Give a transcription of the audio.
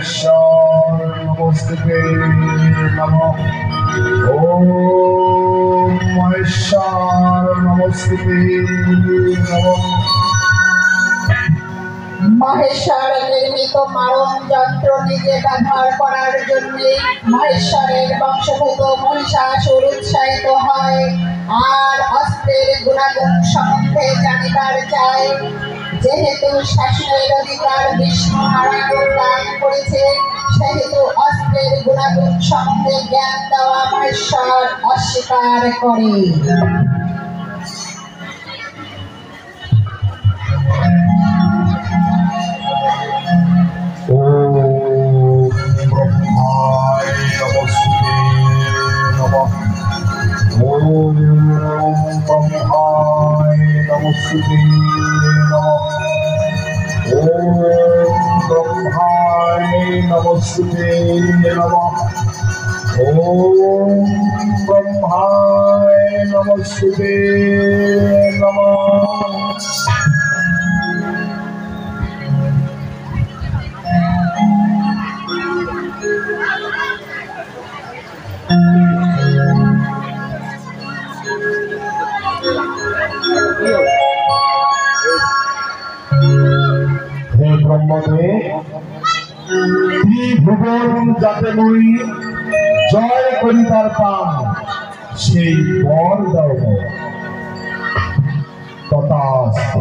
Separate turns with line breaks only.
महेश्वर नमस्ते नमः। ओम महेश्वर नमस्ते नमः।
महेश्वर निर्मित मारण যন্ত্র নিজে ব্যবহার করার জন্য মহেশ্বরের বংশগত মহিষাসুর উৎসাহিত হয় আর অস্ত্রের গুণাগুণ সম্বন্ধে জানিবার চায়। যেহেতু শাসনের অধিকার বিষ্ণু নারায়ণ দান করেছে, সেহেতু অস্ত্রের গুণাগুণ সম্বন্ধে জ্ঞান দেওয়া মহেশ্বর অস্বীকার করে।
ओम ब्रह्माय नमस्ते नमः। ओम ब्रह्माय नमस्ते नमः। ओम ब्रह्माय नमस्ते नमः। हे ब्रह्मदेव त्रिभुवन जाते मुई जय करितार पान সেই বর দাও তথাস্তু।